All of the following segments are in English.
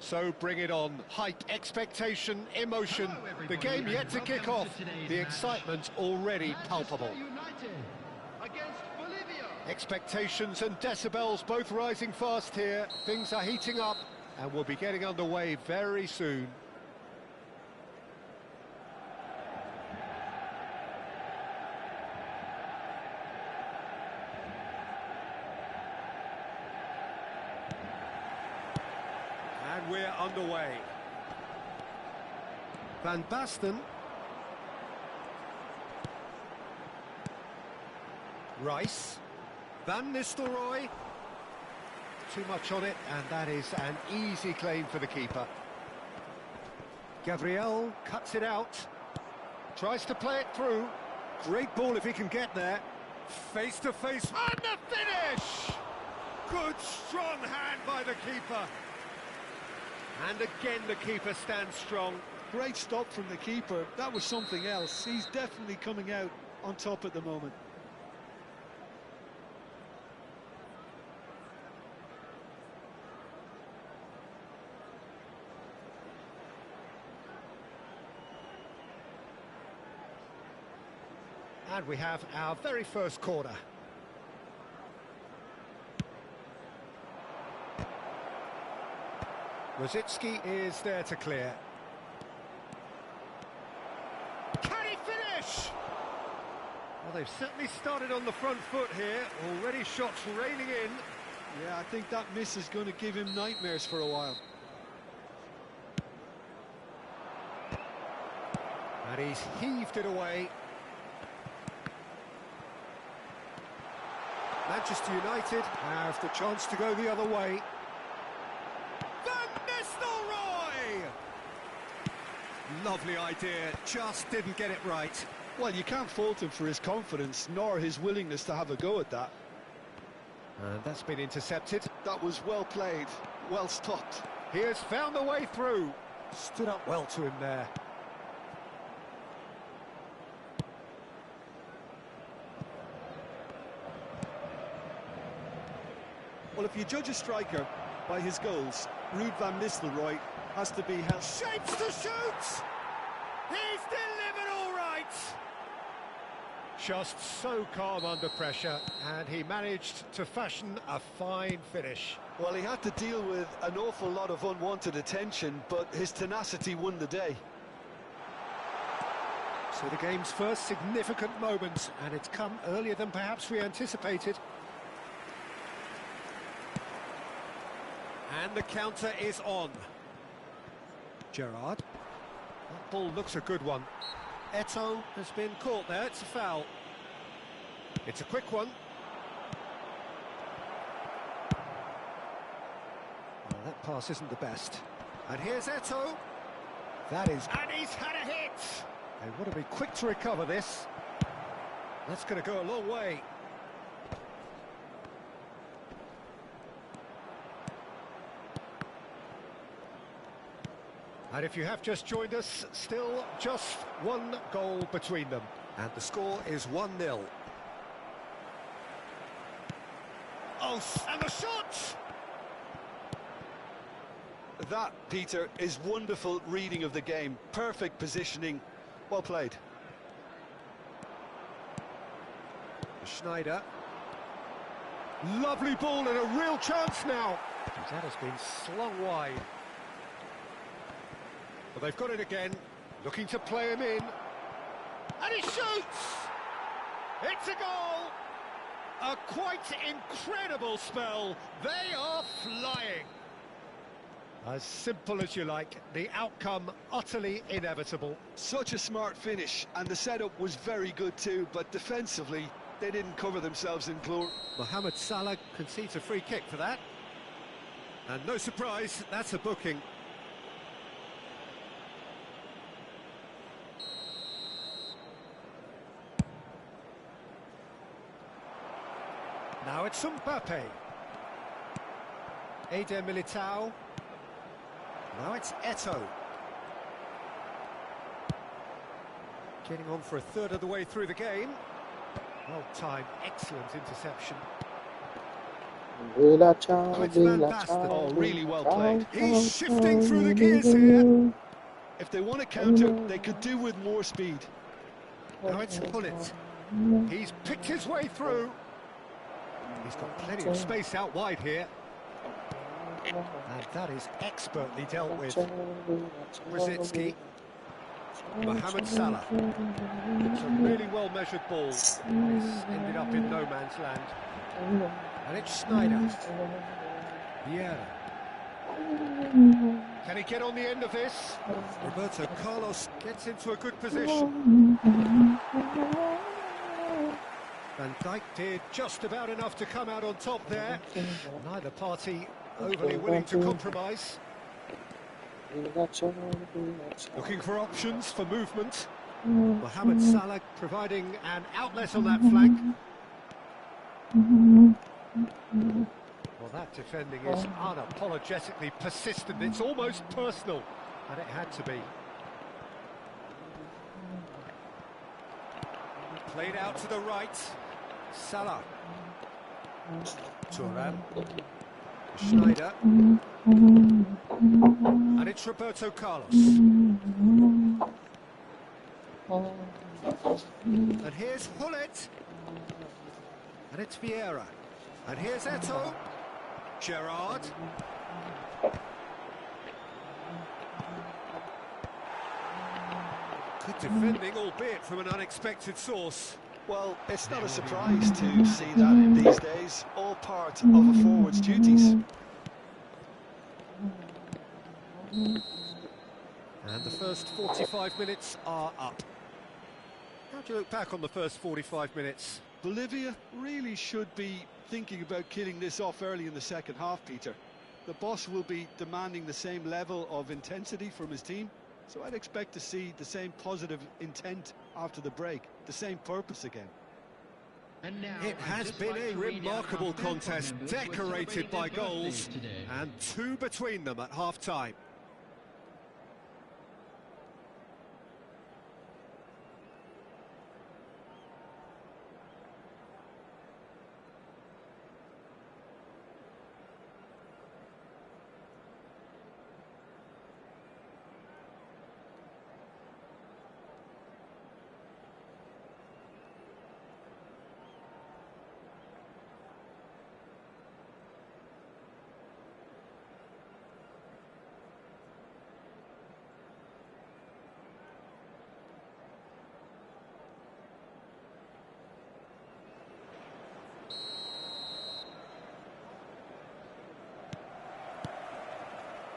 So bring it on. Hype, expectation, emotion. The game yet to kick off. The excitement already palpable. Expectations and decibels both rising fast here. Things are heating up and we'll be getting underway very soon. And we're underway. Van Basten. Rice. Van Nistelrooy. Too much on it, and that is an easy claim for the keeper. Gabriel cuts it out. Tries to play it through. Great ball if he can get there. Face to face. And the finish! Good, strong hand by the keeper. And again the keeper stands strong. Great stop from the keeper. That was something else. He's definitely coming out on top at the moment. And we have our very first corner. Rosicki is there to clear. Can he finish? Well, they've certainly started on the front foot here. Already shots raining in. Yeah, I think that miss is going to give him nightmares for a while. And he's heaved it away. Manchester United have the chance to go the other way. Van Nistelrooy! Lovely idea, just didn't get it right. Well, you can't fault him for his confidence, nor his willingness to have a go at that. And that's been intercepted. That was well played, well stopped. He has found a way through. Stood up well to him there. Well, if you judge a striker by his goals, Ruud van Nistelrooy has to be held. Shapes to shoot! He's delivered all right! Just so calm under pressure, and he managed to fashion a fine finish. Well, he had to deal with an awful lot of unwanted attention, but his tenacity won the day. So the game's first significant moment, and it's come earlier than perhaps we anticipated. And the counter is on. Gerrard. That ball looks a good one. Eto'o has been caught there, it's a foul. It's a quick one. Well, that pass isn't the best. And here's Eto'o. That is... And he's had a hit! They want to be quick to recover this. That's going to go a long way. And if you have just joined us, still just one goal between them. And the score is 1-0. Oh, and the shot! That, Peter, is wonderful reading of the game. Perfect positioning. Well played. Schneider. Lovely ball and a real chance now. That has been slung wide. But they've got it again, looking to play him in. And he shoots! It's a goal! A quite incredible spell. They are flying. As simple as you like, the outcome utterly inevitable. Such a smart finish, and the setup was very good too, but defensively, they didn't cover themselves in glory. Mohamed Salah concedes a free kick for that. And no surprise, that's a booking. Now it's Mbappe. Eder Militao. Now it's Eto'o. Getting on for a third of the way through the game. Well timed, excellent interception. Oh, it's Van Basten. Oh, really well played. He's shifting through the gears here. If they want to counter, they could do with more speed. Now it's Hullet. He's picked his way through. He's got plenty of space out wide here. And that is expertly dealt with. Brzezinski. Mohamed Salah. It's a really well-measured ball. It's ended up in no man's land. And it's Schneider. Vieira. Can he get on the end of this? Roberto Carlos gets into a good position. Van Dijk did just about enough to come out on top there. Neither party overly willing to compromise. Looking for options for movement. Mohamed Salah providing an outlet on that flank. Well, that defending is unapologetically persistent. It's almost personal, and it had to be. Played out to the right. Salah. Thuram. Schneider. And it's Roberto Carlos. And here's Hullet. And it's Vieira. And here's Eto'o. Gerrard. Good defending, albeit from an unexpected source. Well, it's not a surprise to see that in these days. All part of a forward's duties. And the first 45 minutes are up. How do you look back on the first 45 minutes? Bolivia really should be thinking about killing this off early in the second half, Peter. The boss will be demanding the same level of intensity from his team, so I'd expect to see the same positive intent after the break, the same purpose again. It has been a remarkable contest, decorated by goals, and two between them at half-time.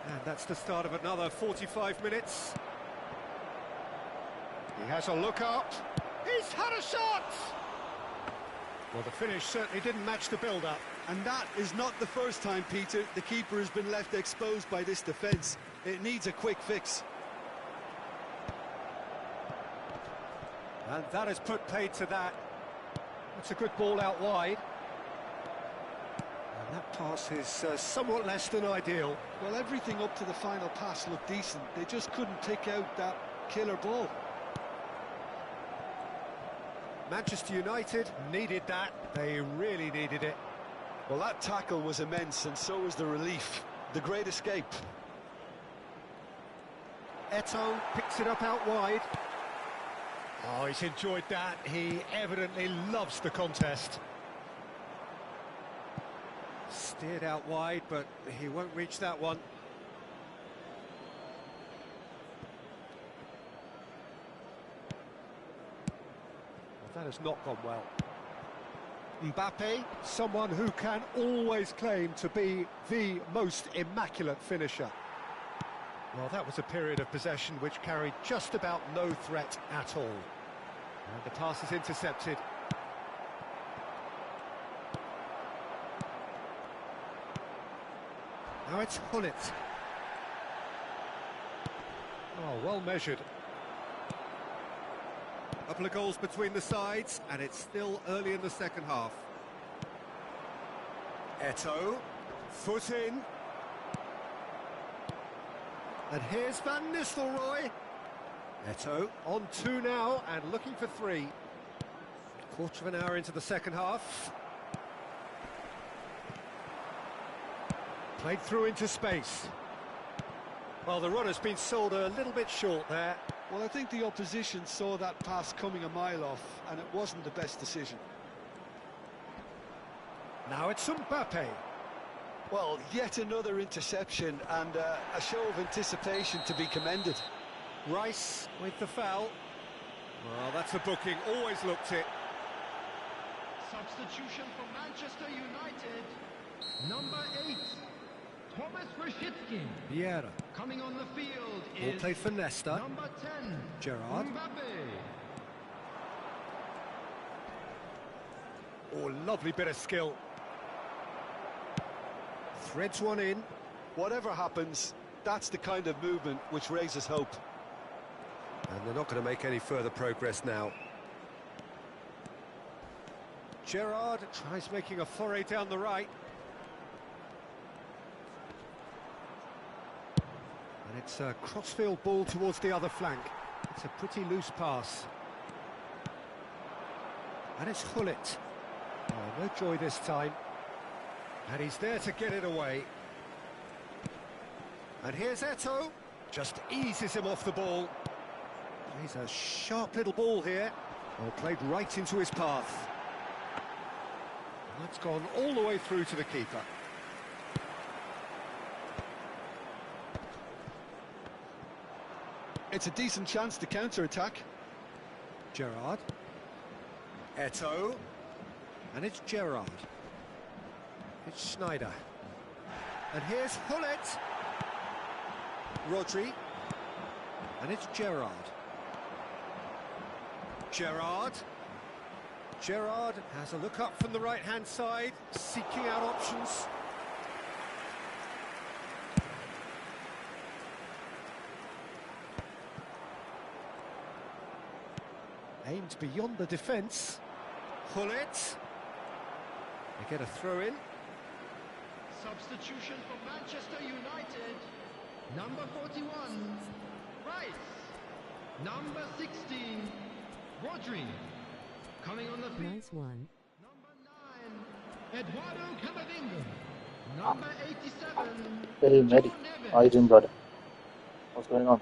And that's the start of another 45 minutes. He has a look up. He's had a shot! Well, the finish certainly didn't match the build-up. And that is not the first time, Peter, the keeper has been left exposed by this defence. It needs a quick fix. And that has put paid to that. That's a good ball out wide. And that pass is somewhat less than ideal. Well, everything up to the final pass looked decent. They just couldn't pick out that killer ball. Manchester United needed that. They really needed it. Well, that tackle was immense, and so was the relief. The great escape. Eto'o picks it up out wide. Oh, he's enjoyed that. He evidently loves the contest. Steered out wide, but he won't reach that one. Well, that has not gone well. Mbappe, someone who can always claim to be the most immaculate finisher. Well, that was a period of possession which carried just about no threat at all. And the pass is intercepted. Now it's Hullet. Oh, well measured. A couple of goals between the sides, and it's still early in the second half. Eto'o, foot in. And here's Van Nistelrooy. Eto'o on 2 now and looking for 3. Quarter of an hour into the second half. Played through into space. Well, the run has been sold a little bit short there. Well, I think the opposition saw that pass coming a mile off, and it wasn't the best decision. Now it's Mbappe. Well, yet another interception, and a show of anticipation to be commended. Rice with the foul. Well, that's a booking, always looked it. Substitution for Manchester United. Number 8, Thomas Rashitsky. Vieira. Coming on the field Ball is played for Nesta. number 10, Gerrard. Mbappe. Oh, lovely bit of skill. Threads one in. Whatever happens, that's the kind of movement which raises hope. And they're not going to make any further progress now. Gerrard tries making a foray down the right. And it's a crossfield ball towards the other flank. It's a pretty loose pass. And it's Hullet. Oh, no joy this time. And he's there to get it away. And here's Eto'o. Just eases him off the ball. He's a sharp little ball here. Well, played right into his path. That's gone all the way through to the keeper. It's a decent chance to counter-attack. Gerrard. Eto'o. And it's Gerrard. It's Schneider. And here's Hullet. Rodri. And it's Gerrard. Gerrard. Gerrard has a look up from the right-hand side, seeking out options. Aimed beyond the defence. Hullet. They get a throw-in. Substitution for Manchester United. Number 41, Rice. Number 16, Rodri. Coming on the field. Nice one. Number 9, Eduardo Camavinga. Number 87, Hey, Mehdi. Joe Neves. How you doing, brother? What's going on?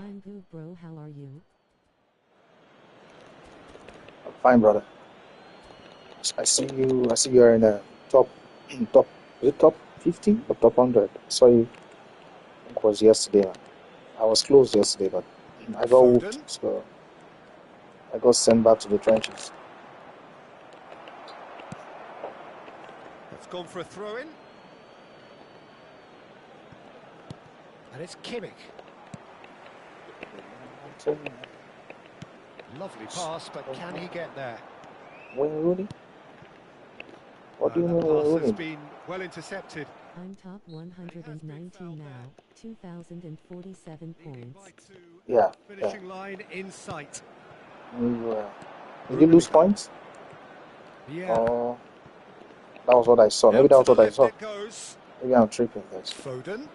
I'm good, bro. How are you? I'm fine, brother. I see you. I see you are in the top. Top. Is it top 50 or top 100? I saw you. I think it was yesterday. I was close yesterday, but I got whooped, so I got sent back to the trenches. That's gone for a throw-in. And it's Kimmich. I'm telling you, Lovely pass, but can he get there? Wayne Rooney? What do you That mean, pass Wayne has Rooney? been well intercepted. I'm top 119 now, 2,047 points. Right to Yeah, finishing line in sight. Did you lose points? Yeah. Oh, that was what I saw. Maybe that was what I saw. It goes. Maybe I'm tripping, guys. Foden.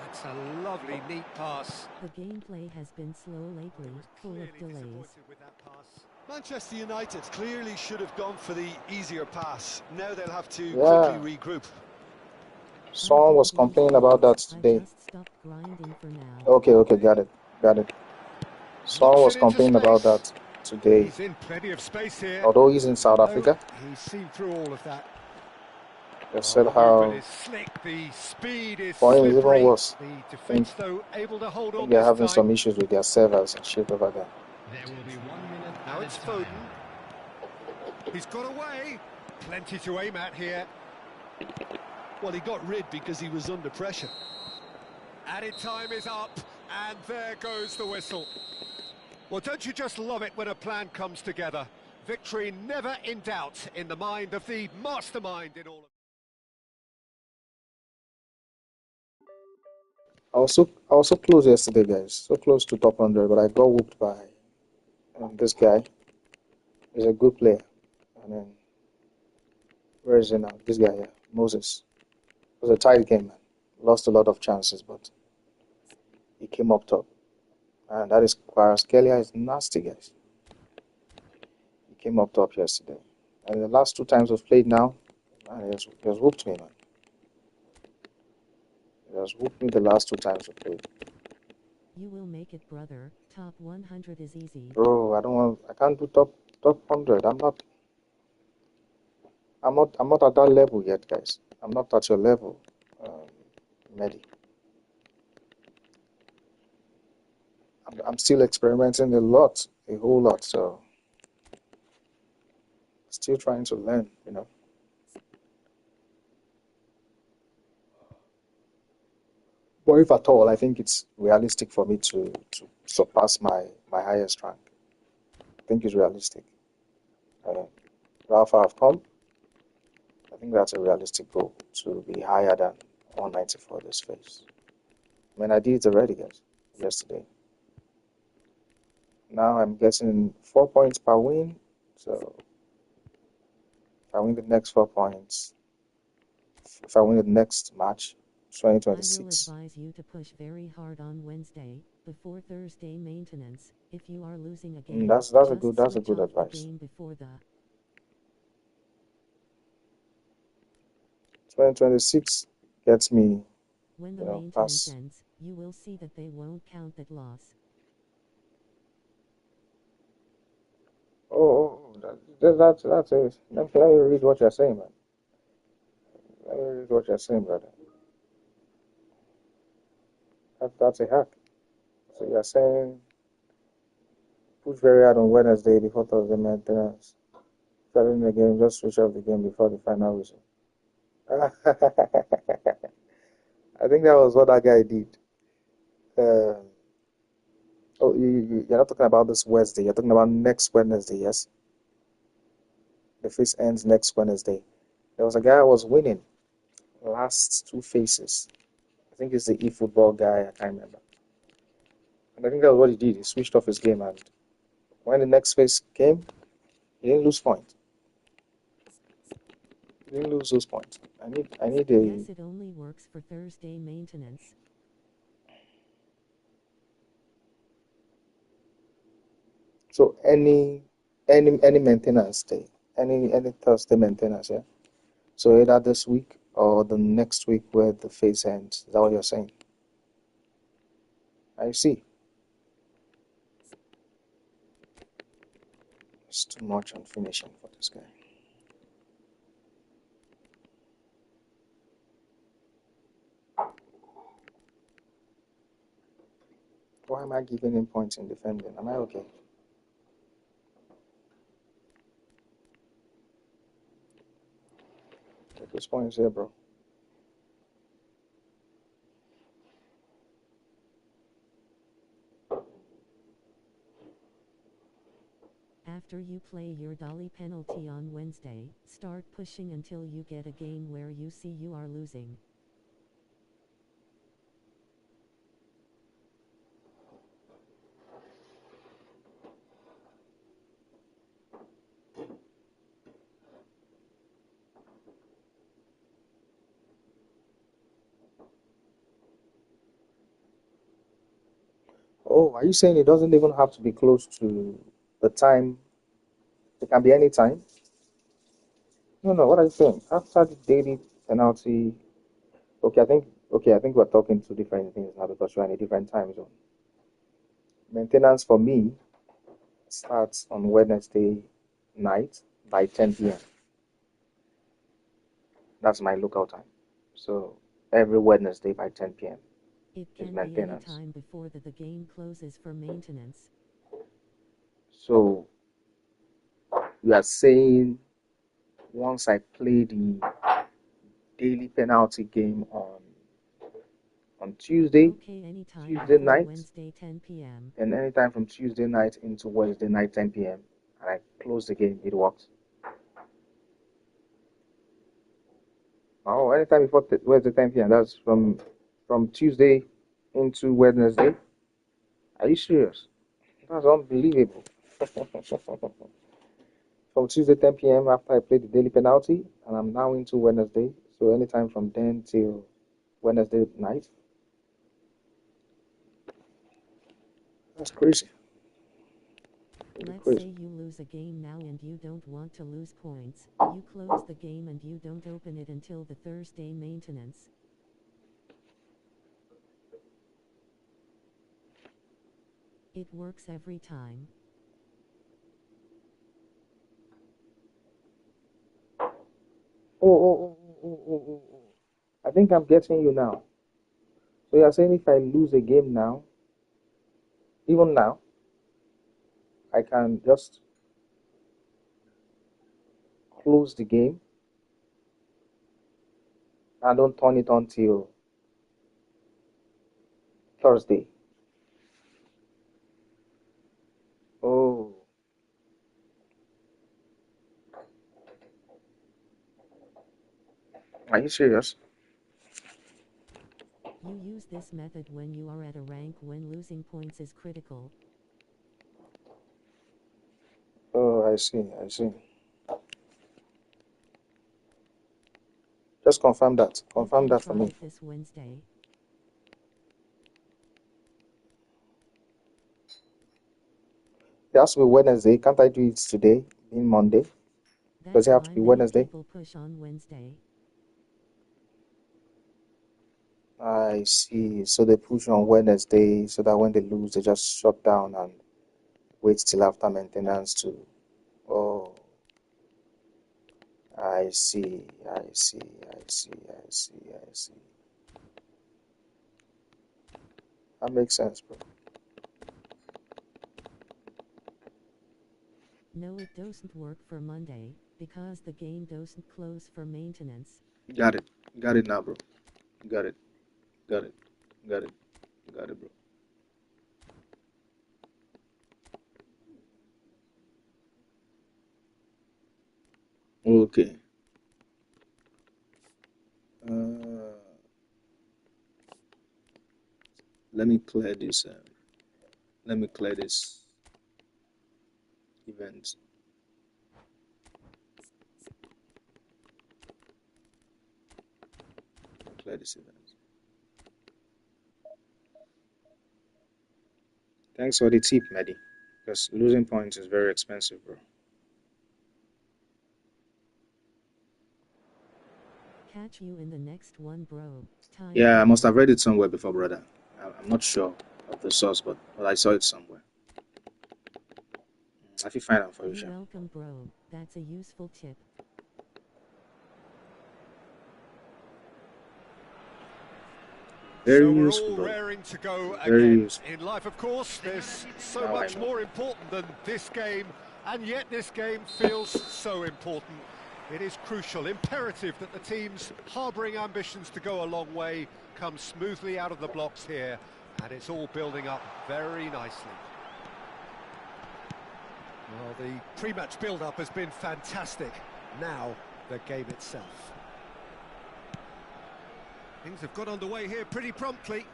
That's a lovely, neat pass. The gameplay has been slow lately, full of Clearly delays. disappointed with that pass. Manchester United clearly should have gone for the easier pass. Now they'll have to Yeah. quickly regroup. Someone was complaining about that I today. just stopped grinding for now. Okay, got it. Someone was complaining about that today. He's in plenty of space here. Although he's in South Africa, He's seen through all of that. they said The how movement is slick, the speed is for him it's slippery. even worse. The defence, though, able to hold on They're this having time. some issues with their servers and shit over there. There will be 1 minute. Now added it's time. Foden. He's got away. Plenty to aim at here. Well, he got rid because he was under pressure. Added time is up, and there goes the whistle. Well, don't you just love it when a plan comes together? Victory never in doubt in the mind of the mastermind in all of I was so close yesterday, guys. So close to top 100, but I got whooped by And this guy is a good player. And then, where is he now? This guy here, Moses. It was a tight game, man. Lost a lot of chances, but he came up top. And that is Kvaratskhelia is nasty, guys. He came up top yesterday. And the last 2 times we've played now, man, he has whooped me, man. He has whooped me the last 2 times we played. You will make it, brother. Top 100 is easy. Bro, I can't do top 100. I'm not at that level yet, guys. I'm not at your level, Mehdi. I'm still experimenting a whole lot, so still trying to learn, you know. But if at all, I think it's realistic for me to surpass my highest rank. I think it's realistic. How far I've come, I think that's a realistic goal to be higher than 194 this phase. I mean, I did it already, guys, yesterday. Now I'm getting 4 points per win, so if I win the next 4 points, if I win the next match, I will 2026. advise you to push very hard on Wednesday, before Thursday maintenance. If you are losing a game, That's a just good switch off the advice. game before the 2026 gets me, when the you know, maintenance past. ends, you will see that they won't count that loss. That's it. Let me read what you're saying, man. Let me read what you're saying, brother. That's a hack. So you're saying push very hard on Wednesday before Thursday maintenance. Starting the game, just switch off the game before the final whistle. I think that was what that guy did. You're not talking about this Wednesday. You're talking about next Wednesday, yes? The phase ends next Wednesday. There was a guy who was winning last 2 phases. I think it's the eFootball guy. I can't remember. And I think that was what he did. He switched off his game, and when the next phase came, he didn't lose points. He didn't lose those points. I need a. Yes, it only works for Thursday maintenance. So any maintenance day, any Thursday maintenance, yeah. So either this week or the next week where the phase ends. Is that what you're saying? I see. It's too much on finishing for this guy. Why am I giving him points in defending? Am I okay? Take those points here, bro. After you play your dolly penalty on Wednesday, start pushing until you get a game where you see you are losing. Oh, are you saying it doesn't even have to be close to the time? It can be any time? No. What are you saying? After the daily penalty. Okay, I think we're talking two different things now because we're in a different time zone. Maintenance for me starts on Wednesday night by 10 p.m. That's my local time. So every Wednesday by 10 p.m. It is can be any maintenance. time before the game closes for maintenance. So you are saying once I play the daily penalty game on Tuesday, Okay, anytime Tuesday before night, Wednesday 10 p.m. and anytime from Tuesday night into Wednesday night 10 p.m. and I close the game, it works. Oh, anytime before Wednesday 10 p.m. That's from Tuesday into Wednesday. Are you serious? That's unbelievable. From Tuesday 10 p.m. after I played the daily penalty, and I'm now into Wednesday. So anytime from then till Wednesday night. That's crazy. Really Let's crazy. say you lose a game now and you don't want to lose points. You close the game and you don't open it until the Thursday maintenance. It works every time. Oh. I think I'm getting you now. So you're saying if I lose a game now, even now, I can just close the game and don't turn it on till Thursday. Oh, are you serious? You use this method when you are at a rank when losing points is critical. Oh, I see. Just confirm that. You Confirm can that for try me. it this Wednesday. It has to be Wednesday. Can't I do it today, being Monday? Does That's it have to why be many Wednesday? people push on Wednesday. I see. So they push on Wednesday so that when they lose, they just shut down and wait till after maintenance to. Oh, I see. That makes sense, bro. No, it doesn't work for Monday, because the game doesn't close for maintenance. Got it. Got it now, bro. Got it. Got it. Got it. Got it, bro. Okay. Let me clear this. Let me clear this event. Clear this event. Thanks for the tip, Mehdi. Because losing points is very expensive, bro. Catch you in the next one, bro. Time Yeah, I to must go. have read it somewhere before, brother. I'm not sure of the source, but I saw it somewhere. I feel fine for you, You're Shem. welcome, bro. That's a useful tip. Very So we're useful, all bro. raring to go Very again. useful. In life, of course, there's so Now I much know. more important than this game, and yet this game feels so important. It is crucial, imperative that the teams harbouring ambitions to go a long way come smoothly out of the blocks here, and it's all building up very nicely. Well, the pre-match build-up has been fantastic. Now, the game itself. Things have got underway here pretty promptly.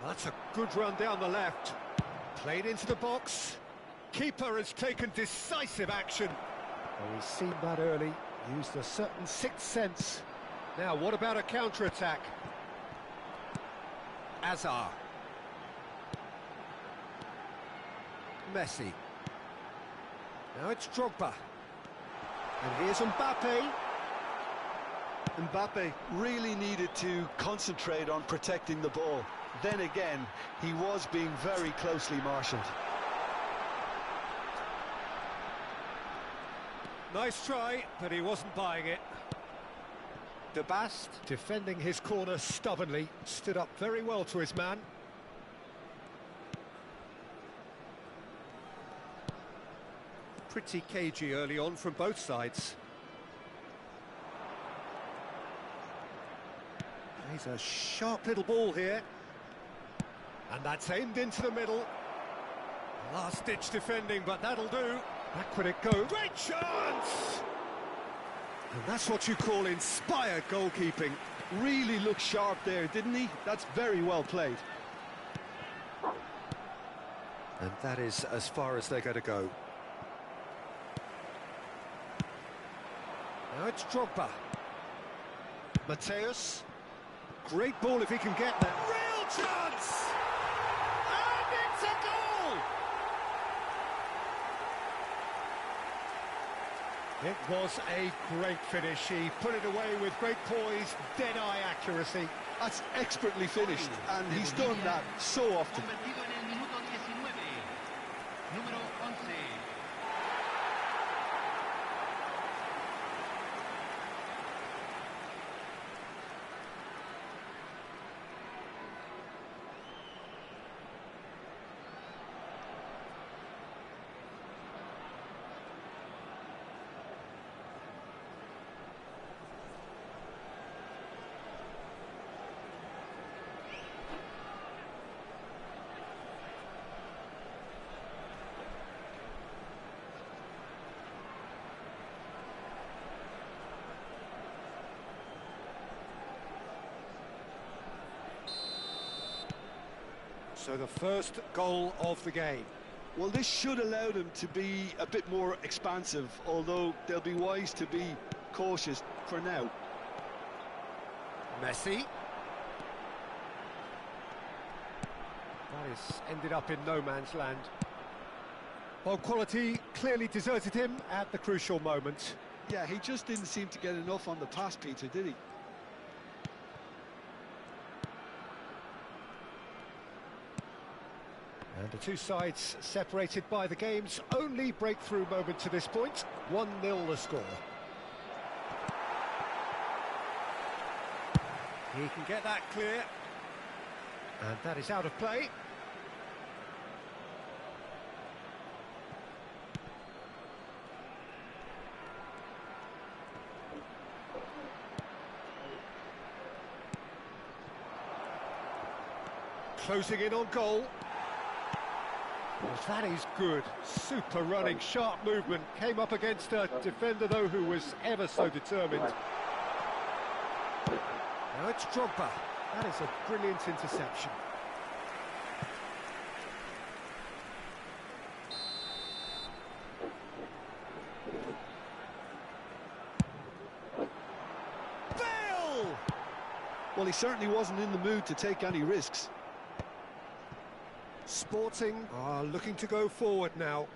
That's a good run down the left. Played into the box. Keeper has taken decisive action. Well, we've seen that early. Used a certain sixth sense. Now, what about a counter-attack? Azar. Messi. Now it's Drogba. And here's Mbappe. Mbappe really needed to concentrate on protecting the ball. Then again, he was being very closely marshalled. Nice try, but he wasn't buying it. De Bast, defending his corner stubbornly, stood up very well to his man. Pretty cagey early on from both sides. He's a sharp little ball here. And that's aimed into the middle. Last-ditch defending, but that'll do. Back would it go. Great chance! And that's what you call inspired goalkeeping. Really looked sharp there, didn't he? That's very well played. And that is as far as they're going to go. Now it's Drogba. Mateus. Great ball if he can get there. Real chance! And it's a goal! It was a great finish. He put it away with great poise, dead-eye accuracy. That's expertly finished, and he's done that so often. Convertido en el minuto 19. Número 11. So the first goal of the game. Well, this should allow them to be a bit more expansive, although they'll be wise to be cautious for now. Messi. That is ended up in no man's land. Well, quality clearly deserted him at the crucial moment. Yeah, he just didn't seem to get enough on the pass, Peter, did he? And the two sides separated by the game's only breakthrough moment to this point. 1-0 the score. He can get that clear. And that is out of play. Closing in on goal. Well, that is good. Super running, sharp movement. Came up against a defender, though, who was ever so determined. Now it's Drogba. That is a brilliant interception. Bale! Well, he certainly wasn't in the mood to take any risks. Sporting are looking to go forward now.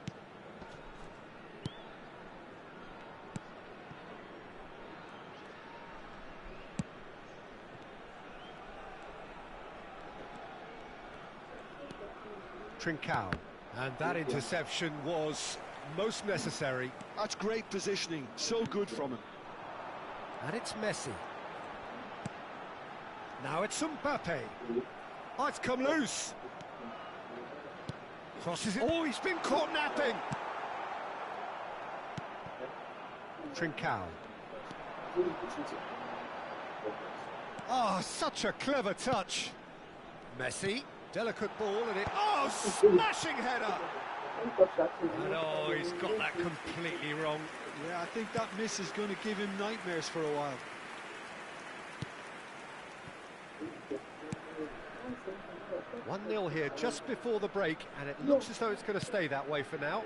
Trincao. And that interception was most necessary. That's great positioning, so good from him. And it's Messi. Now it's Mbappe. Oh, it's come loose. Crosses it. Oh, he's been caught napping. Trincao. Oh, such a clever touch. Messi. Delicate ball and it... Oh, smashing header. And oh, he's got that completely wrong. Yeah, I think that miss is going to give him nightmares for a while. One 1-0 here just before the break, and it looks as though it's going to stay that way for now.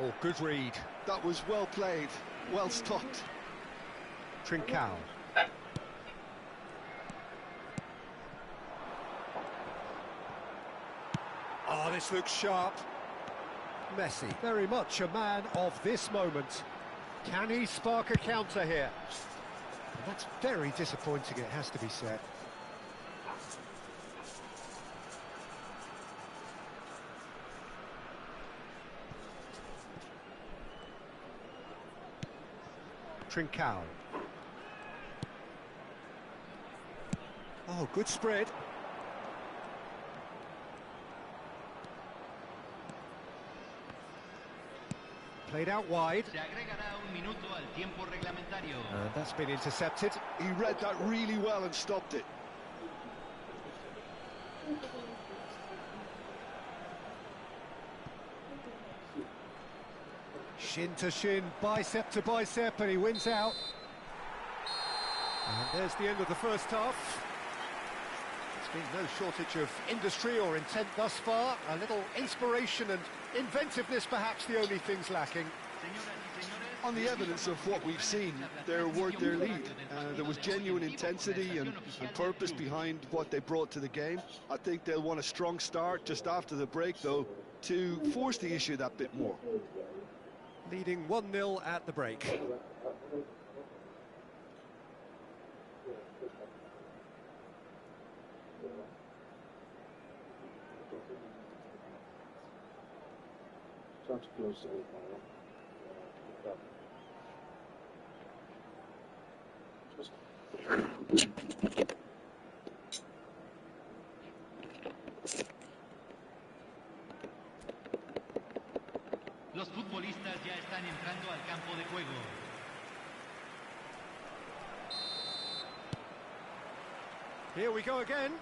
Oh, good read. That was well played, well stopped. Trincao. Oh, this looks sharp. Messi, very much a man of this moment. Can he spark a counter here? And that's very disappointing, it has to be said. Trincao. Oh, good spread. Played out wide. Se agregará un minuto al tiempo reglamentario. And that's been intercepted. He read that really well and stopped it. Shin to shin, bicep to bicep, and he wins out. And there's the end of the first half. There's been no shortage of industry or intent thus far. A little inspiration and inventiveness, perhaps the only things lacking. On the evidence of what we've seen, they're worth their lead. There was genuine intensity and purpose behind what they brought to the game. I think they'll want a strong start just after the break, though, to force the issue that bit more. Leading 1-0 at the break. Trying to close the Los futbolistas ya están entrando al campo de juego. Here we go again.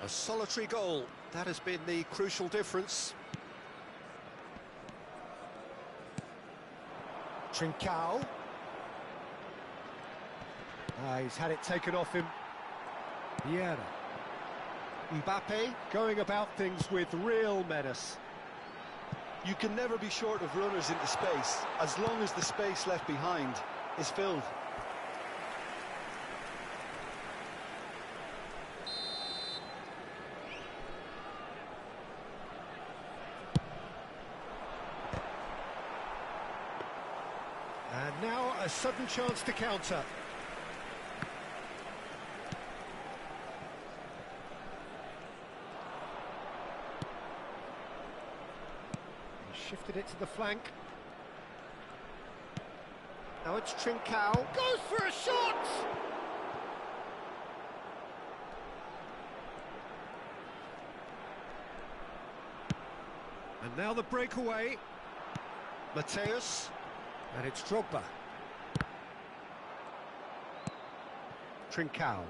A solitary goal. That has been the crucial difference. Trincao. He's had it taken off him. Vieira. Mbappe going about things with real menace. You can never be short of runners into space, as long as the space left behind is filled. And now a sudden chance to counter. Shifted it to the flank. Now it's Trincao. Goes for a shot! And now the breakaway. Mateus. And it's Drogba. Trincao.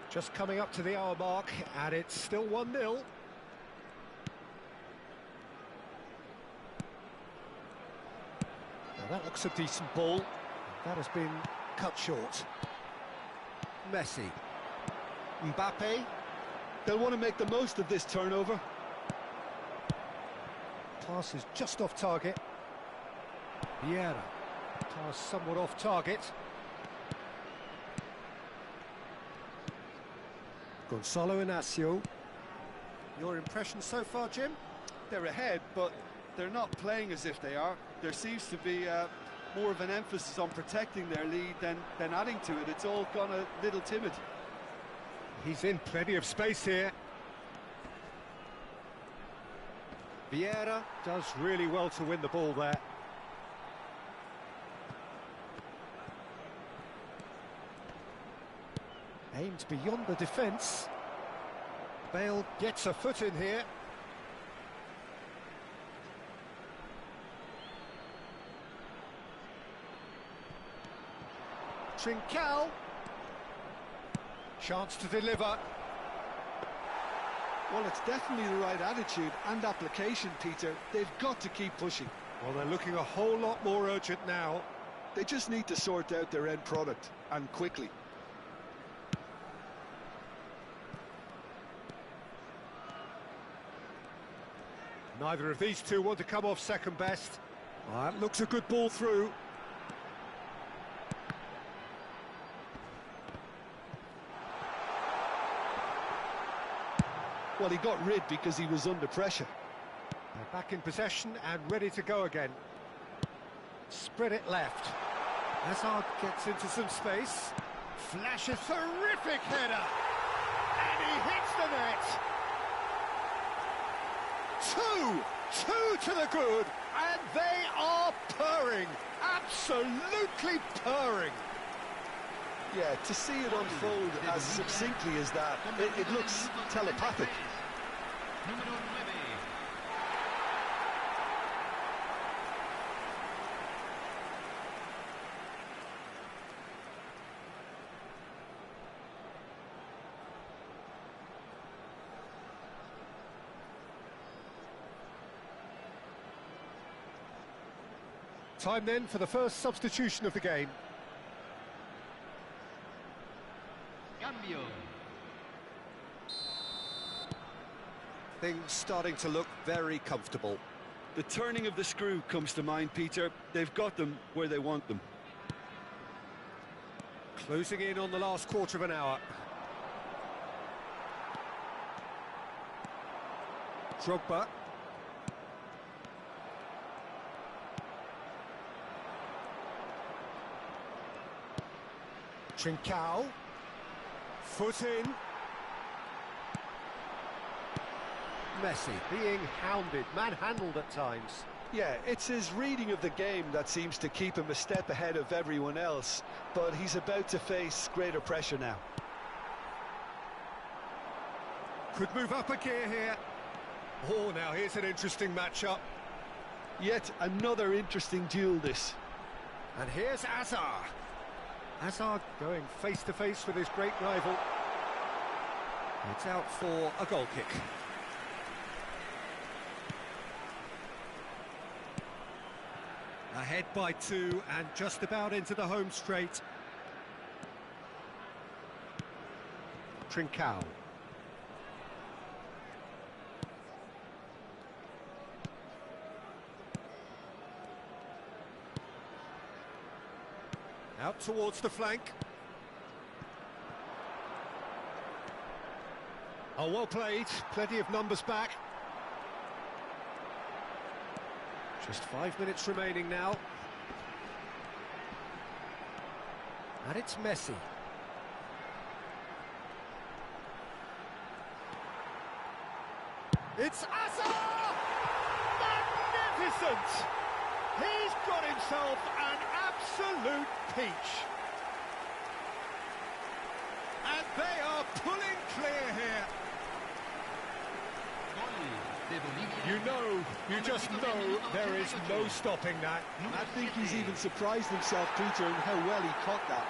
Just coming up to the hour mark, and it's still 1-0. That looks a decent ball. That has been cut short. Messi. Mbappe. They'll want to make the most of this turnover. Pass is just off target. Vieira. Pass somewhat off target. Gonzalo Inacio. Your impression so far, Jim? They're ahead, but they're not playing as if they are. There seems to be more of an emphasis on protecting their lead than adding to it. It's all gone a little timid. He's in plenty of space here. Vieira does really well to win the ball there. Aimed beyond the defence. Bale gets a foot in here. Trincao. Chance to deliver. Well, it's definitely the right attitude and application, Peter. They've got to keep pushing. Well, they're looking a whole lot more urgent now. They just need to sort out their end product, and quickly. Neither of these two want to come off second best. That looks a good ball through. Well, he got rid because he was under pressure. They're back in possession and ready to go again. Spread it left. Hazard gets into some space. Flashes, terrific header! And he hits the net! Two to the good, and they are purring, absolutely purring. Yeah, to see it unfold as succinctly as that, it looks telepathic. Número 9. Time then for the first substitution of the game. Cambio. Things starting to look very comfortable. The turning of the screw comes to mind, Peter. They've got them where they want them. Closing in on the last quarter of an hour. Drogba. Trincao. Foot in. Messi being hounded, manhandled at times. Yeah, it's his reading of the game that seems to keep him a step ahead of everyone else, but he's about to face greater pressure now. Could move up a gear here. Oh, now here's an interesting matchup. Yet another interesting duel, this. And here's Azar. Azar going face-to-face with his great rival. It's out for a goal kick. Ahead by 2 and just about into the home straight. Trincao. Out towards the flank. Oh, well played. Plenty of numbers back. Just 5 minutes remaining now. And it's Messi. It's Azar! Magnificent! He's got himself an absolute peach. And they are pulling clear here. You just know there is no stopping that. I think he's even surprised himself, Peter, in how well he caught that.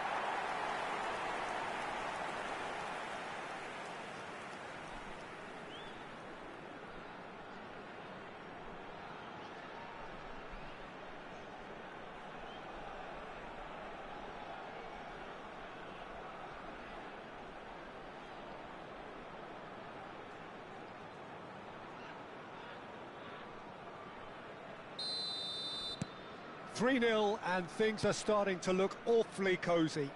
"3-0 and things are starting to look awfully cosy.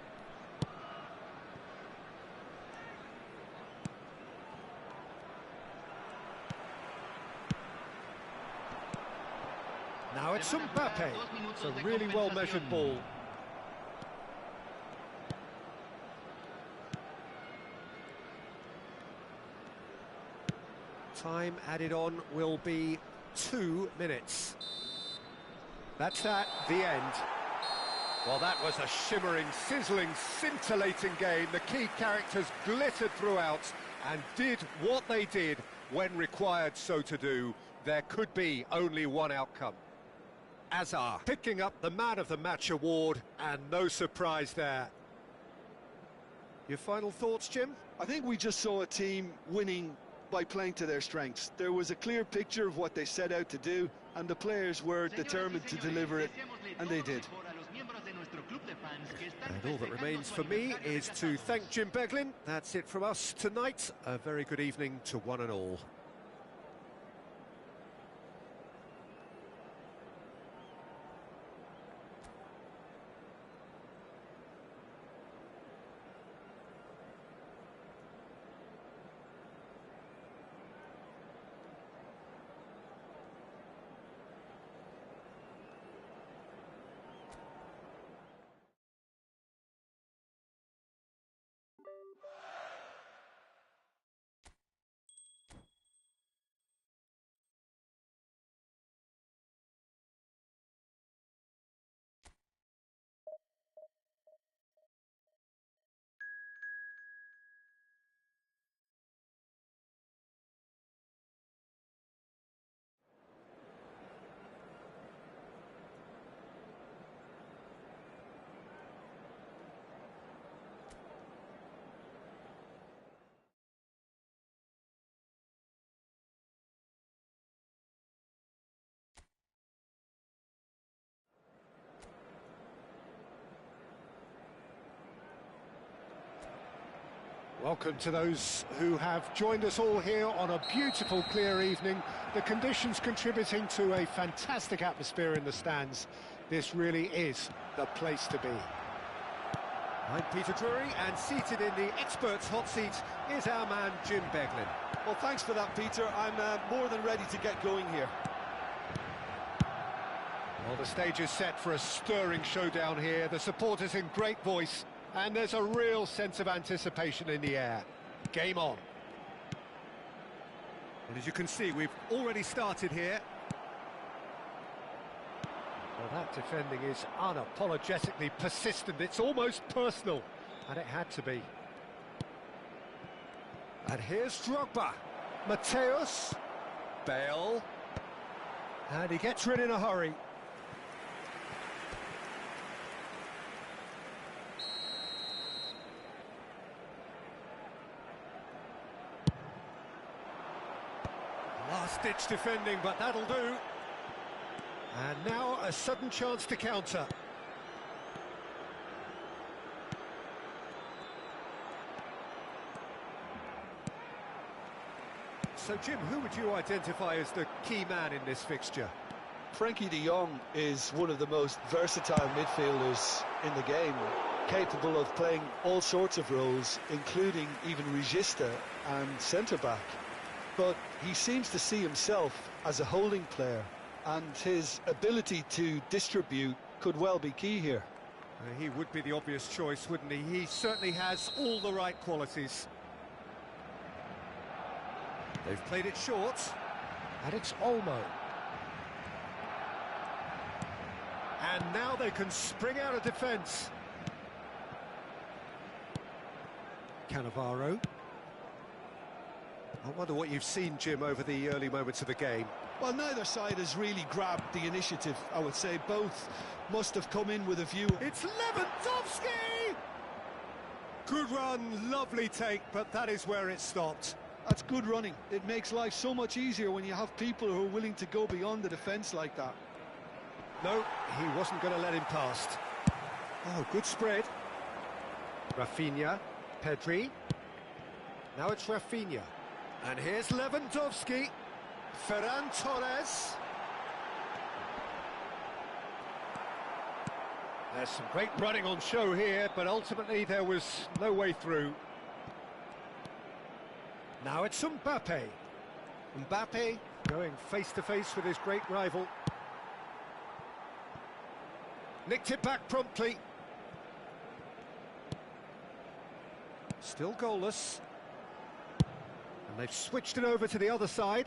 Now it's Mbappe. It's a really well-measured ball. Time added on will be 2 minutes. That's that, the end. Well, that was a shimmering, sizzling, scintillating game. The key characters glittered throughout and did what they did when required so to do. There could be only one outcome. Azar picking up the Man of the Match award, and no surprise there. Your final thoughts, Jim? I think we just saw a team winning by playing to their strengths. There was a clear picture of what they set out to do, and the players were determined to deliver it, and they did. And all that remains for me is to thank Jim Beglin. That's it from us tonight. A very good evening to one and all. Welcome to those who have joined us all here on a beautiful, clear evening. The conditions contributing to a fantastic atmosphere in the stands. This really is the place to be. I'm Peter Drury, and seated in the experts' hot seat is our man Jim Beglin. Well, thanks for that, Peter. I'm more than ready to get going here. Well, the stage is set for a stirring showdown here. The supporters in great voice. And there's a real sense of anticipation in the air. Game on. Well, as you can see, we've already started here. Well, that defending is unapologetically persistent. It's almost personal. And it had to be. And here's Drogba. Mateus. Bale. And he gets rid in a hurry. Last-ditch defending, but that'll do. And now a sudden chance to counter. So, Jim, who would you identify as the key man in this fixture? Frankie de Jong is one of the most versatile midfielders in the game, capable of playing all sorts of roles, including even regista and centre-back. But he seems to see himself as a holding player, and his ability to distribute could well be key here. He would be the obvious choice, wouldn't he? He certainly has all the right qualities. They've played it short, and it's Olmo. And now they can spring out of defence. Cannavaro. I wonder what you've seen, Jim, over the early moments of the game. Well, neither side has really grabbed the initiative, I would say. Both must have come in with a view. It's Lewandowski! Good run, lovely take, but that is where it stopped. That's good running. It makes life so much easier when you have people who are willing to go beyond the defence like that. No, he wasn't going to let him past. Oh, good spread. Rafinha, Pedri. Now it's Rafinha. And here's Lewandowski, Ferran Torres. There's some great running on show here, but ultimately there was no way through. Now it's Mbappe. Mbappe going face-to-face with his great rival. Nicked it back promptly. Still goalless. And they've switched it over to the other side.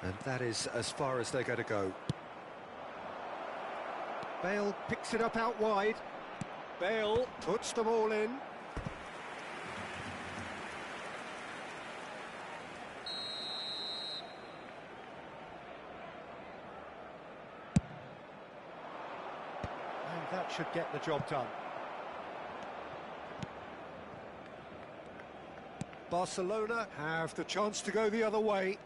And that is as far as they're going to go. Bale picks it up out wide. Bale puts them all in. And that should get the job done. Barcelona have the chance to go the other way.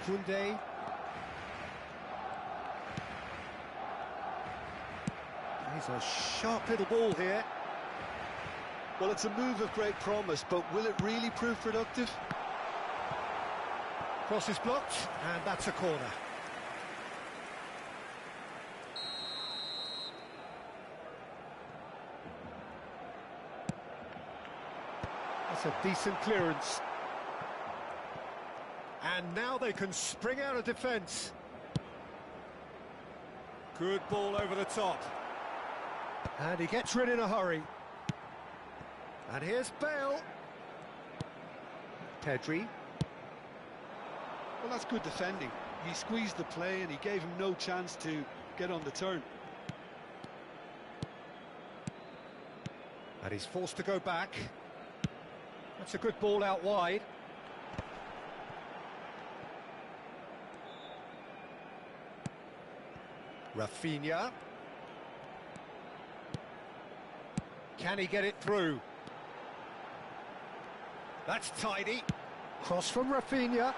Koundé. He's a sharp little ball here. Well, it's a move of great promise, but will it really prove productive? Cross is blocked, and that's a corner. That's a decent clearance. And now they can spring out of defence. Good ball over the top. And he gets rid in a hurry. And here's Bale. Pedri. Well, that's good defending. He squeezed the play and he gave him no chance to get on the turn. And he's forced to go back. That's a good ball out wide. Rafinha. Can he get it through? That's tidy. Cross from Rafinha.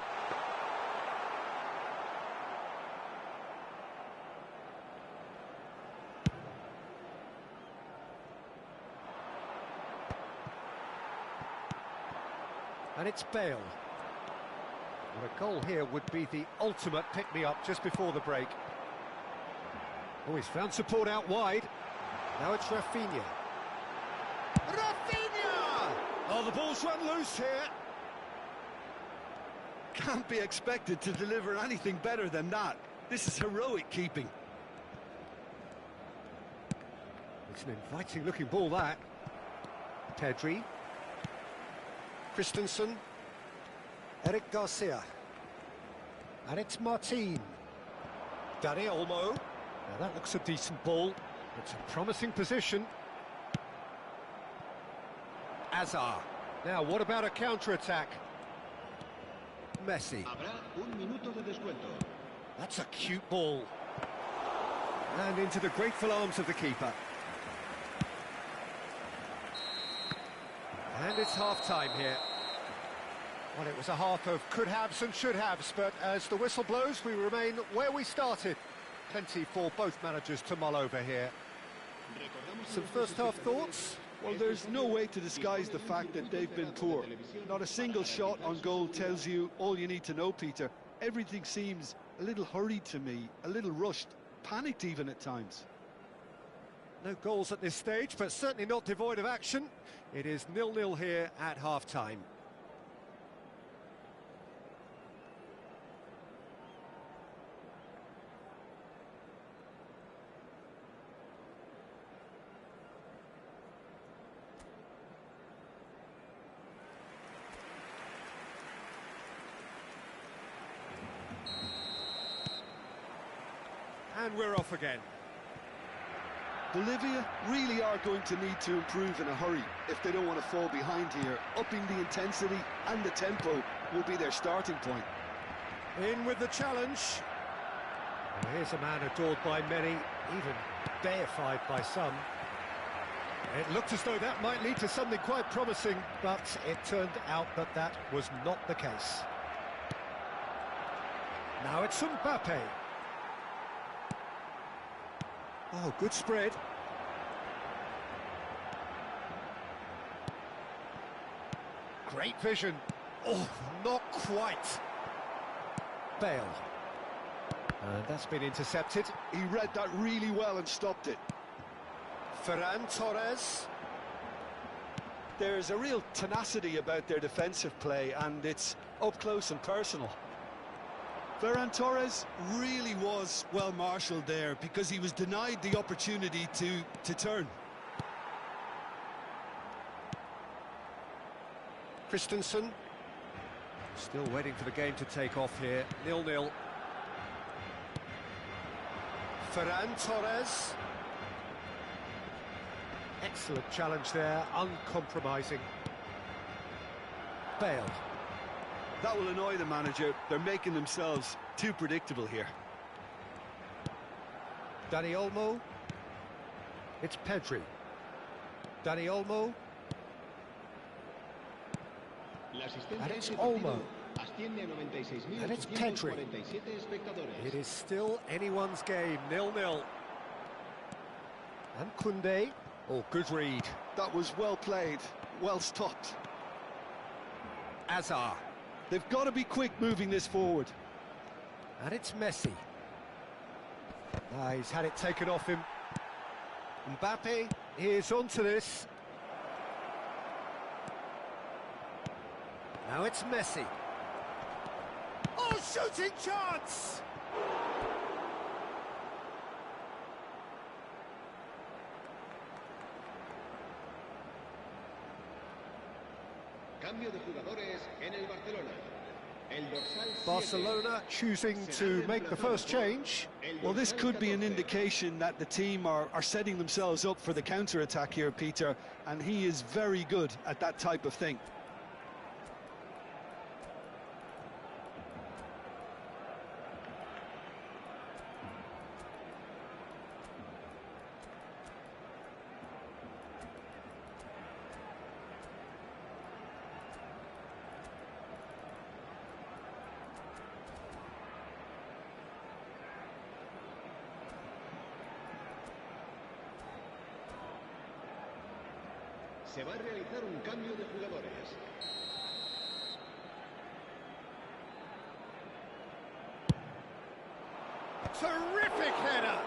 And it's Bale. Well, a goal here would be the ultimate pick-me-up just before the break. Oh, he's found support out wide. Now it's Rafinha. Rafinha! Oh, the ball's run loose here. Can't be expected to deliver anything better than that. This is heroic keeping. It's an inviting-looking ball, that. Pedri. Christensen. Eric Garcia. And it's Martin. Dani Olmo. Now that looks a decent ball. It's a promising position. Azar. Now, what about a counter-attack? Messi. Habrá un minuto de descuento. That's a cute ball. And into the grateful arms of the keeper. And it's half-time here. Well, it was a half of could-haves and should-haves, but as the whistle blows, we remain where we started. Plenty for both managers to mull over here. Some first-half thoughts? Well, there's no way to disguise the fact that they've been poor. Not a single shot on goal tells you all you need to know, Peter. Everything seems a little hurried to me, a little rushed, panicked even at times. No goals at this stage, but certainly not devoid of action. It is 0-0 here at half-time. And we're off again. Bolivia really are going to need to improve in a hurry if they don't want to fall behind here. Upping the intensity and the tempo will be their starting point. In with the challenge. Well, here's a man adored by many, even deified by some. It looked as though that might lead to something quite promising, but it turned out that that was not the case. Now it's Mbappe. Oh, good spread. Great vision. Oh, not quite. Bale. And that's been intercepted. He read that really well and stopped it. Ferran Torres. There's a real tenacity about their defensive play, and it's up close and personal. Ferran Torres really was well marshalled there because he was denied the opportunity to turn. Christensen. Still waiting for the game to take off here. 0-0. Ferran Torres. Excellent challenge there, uncompromising. Bale. That will annoy the manager. They're making themselves too predictable here. Dani Olmo. It's Pedri. Dani Olmo. And it's Olmo. And it's Pedri. It is still anyone's game, 0-0. And Koundé. Oh, good read. That was well played, well stopped. Azar. They've got to be quick moving this forward. And it's Messi. He's had it taken off him. Mbappe is onto this. Now it's Messi. Oh, shooting chance! Cambio de jugadores en el Barcelona. Barcelona choosing to make the first change. Well, this could be an indication that the team are setting themselves up for the counter-attack here, Peter, and he is very good at that type of thing. Se va a realizar un cambio de jugadores. Terrific header!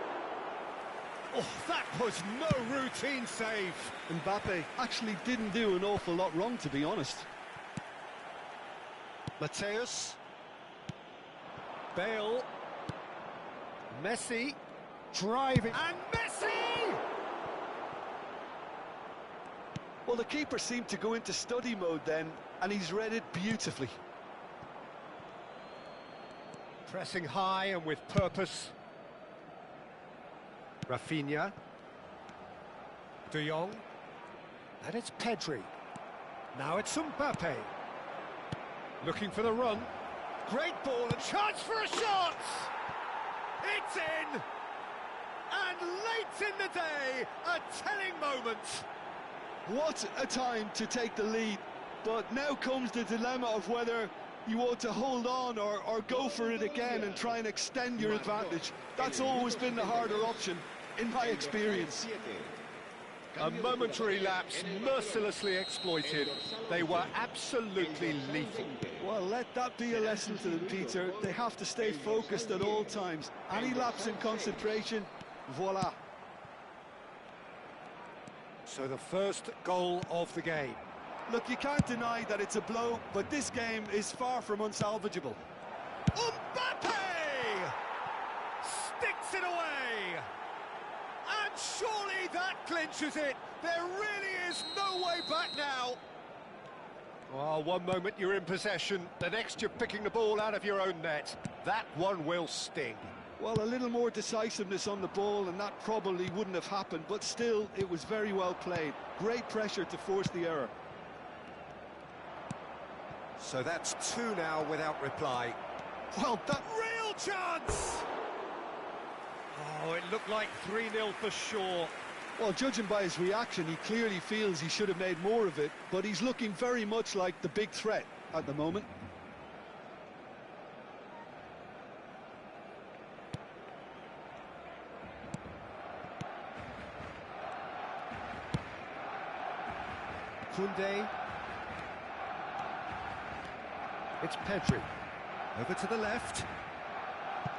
Oh, that was no routine save. Mbappe actually didn't do an awful lot wrong, to be honest. Mateus. Bale. Messi. Driving. And Messi! Well, the keeper seemed to go into study mode then, and he's read it beautifully. Pressing high and with purpose. Rafinha. De Jong. And it's Pedri. Now it's Mbappe. Looking for the run. Great ball and chance for a shot! It's in! And late in the day, a telling moment. What a time to take the lead. But now comes the dilemma of whether you want to hold on or go for it again and try and extend your advantage. That's always been the harder option, in my experience. A momentary lapse, mercilessly exploited. They were absolutely lethal. Well, let that be a lesson to them, Peter. They have to stay focused at all times. Any lapse in concentration, voila. So the first goal of the game. Look, you can't deny that it's a blow, but this game is far from unsalvageable. Mbappe! Sticks it away! And surely that clinches it. There really is no way back now. Oh, one moment you're in possession, the next you're picking the ball out of your own net. That one will sting. Well, a little more decisiveness on the ball and that probably wouldn't have happened, but still, it was very well played. Great pressure to force the error. So that's two now without reply. Well, that... Real chance! Oh, it looked like 3-0 for sure. Well, judging by his reaction, he clearly feels he should have made more of it, but he's looking very much like the big threat at the moment. Koundé. It's Pedri. Over to the left.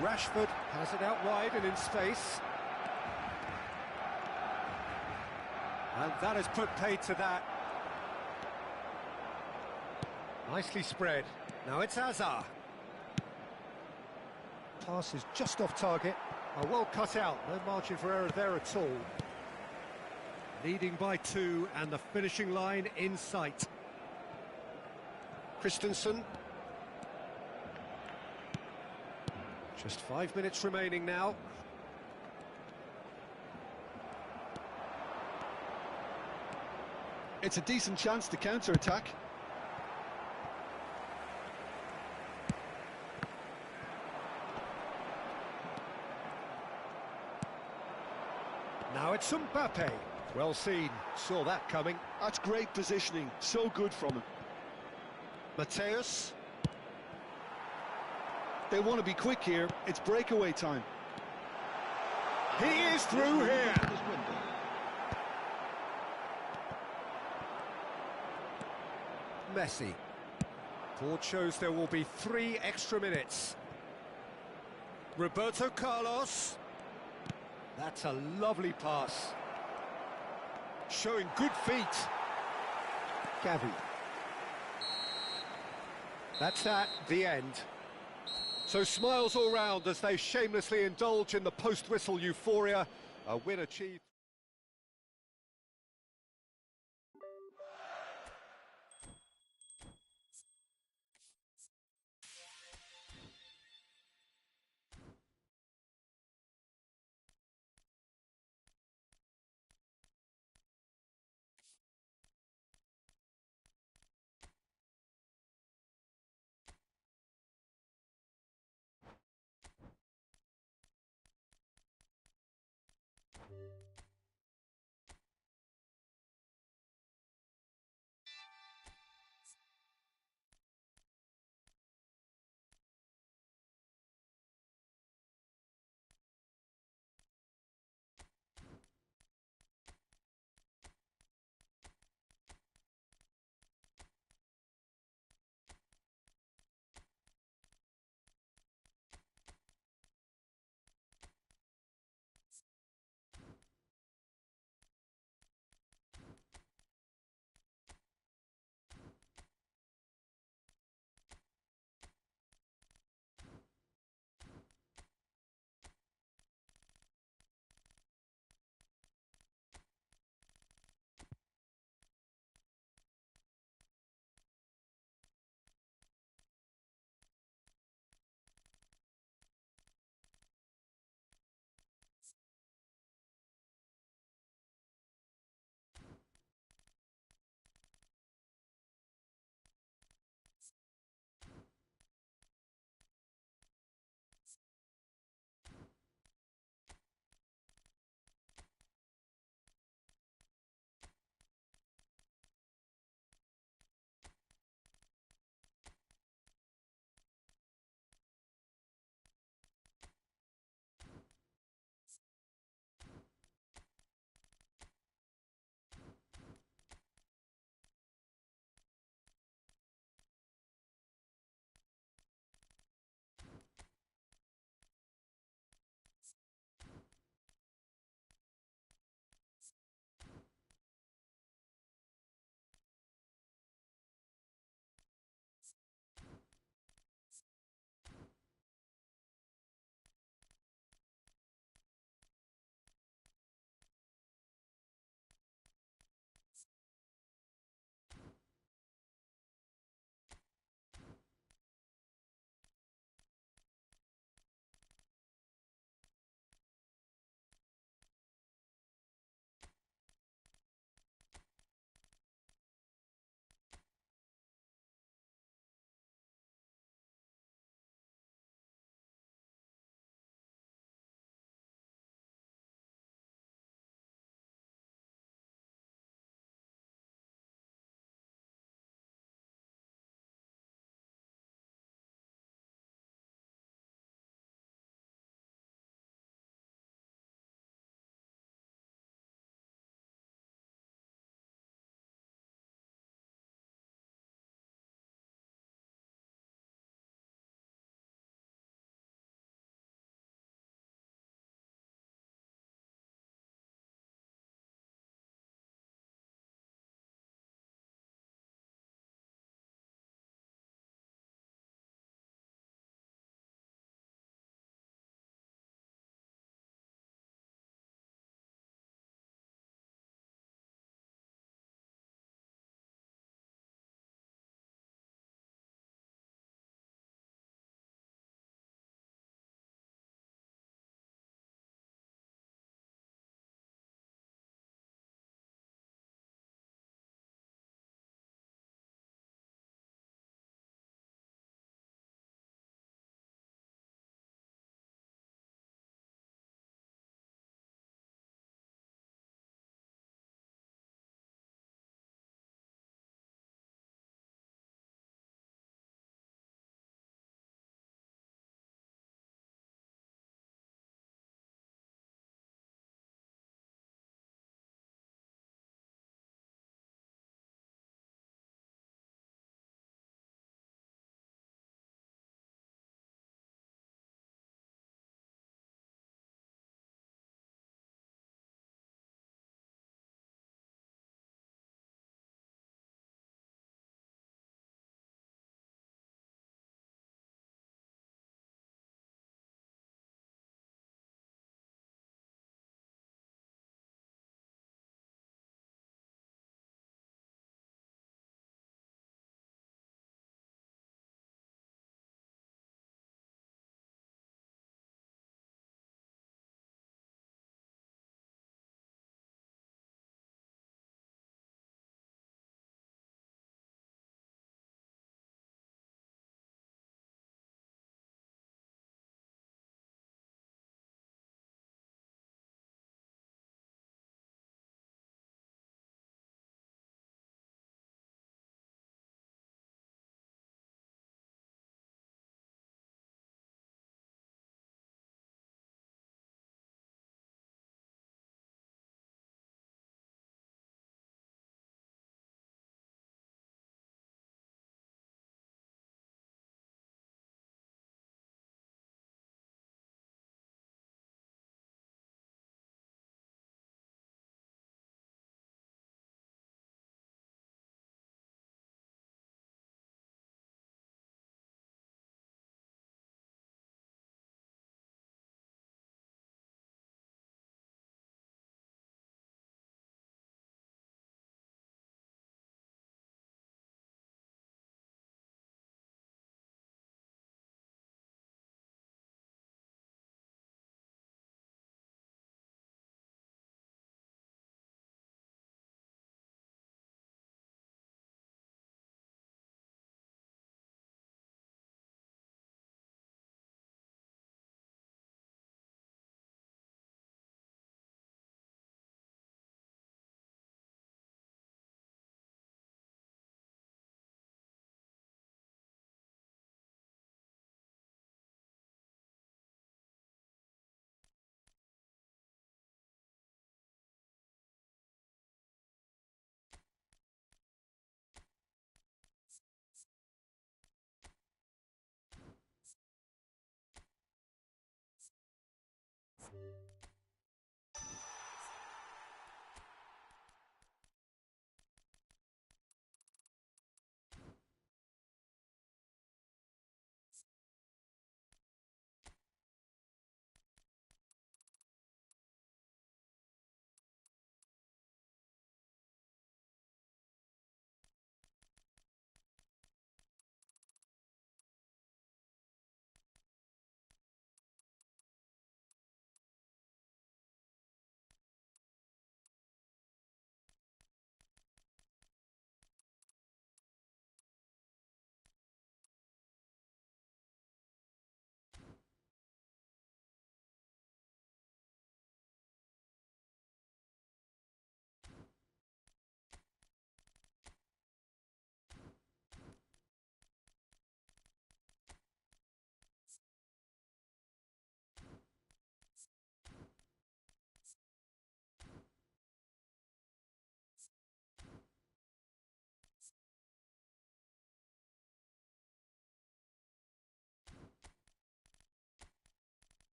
Rashford has it out wide and in space. And that has put paid to that. Nicely spread. Now it's Hazard. Pass is just off target. Oh, well cut out. No margin for error there at all. Leading by 2 and the finishing line in sight. Christensen. Just 5 minutes remaining now. It's a decent chance to counter-attack. Now it's Mbappe. Well seen, saw that coming. That's great positioning, so good from him. Mateus. They want to be quick here, it's breakaway time. He is through here. Messi. Board shows there will be 3 extra minutes. Roberto Carlos. That's a lovely pass. Showing good feet. Gavi. That's that, the end. So smiles all round as they shamelessly indulge in the post-whistle euphoria. A win achieved.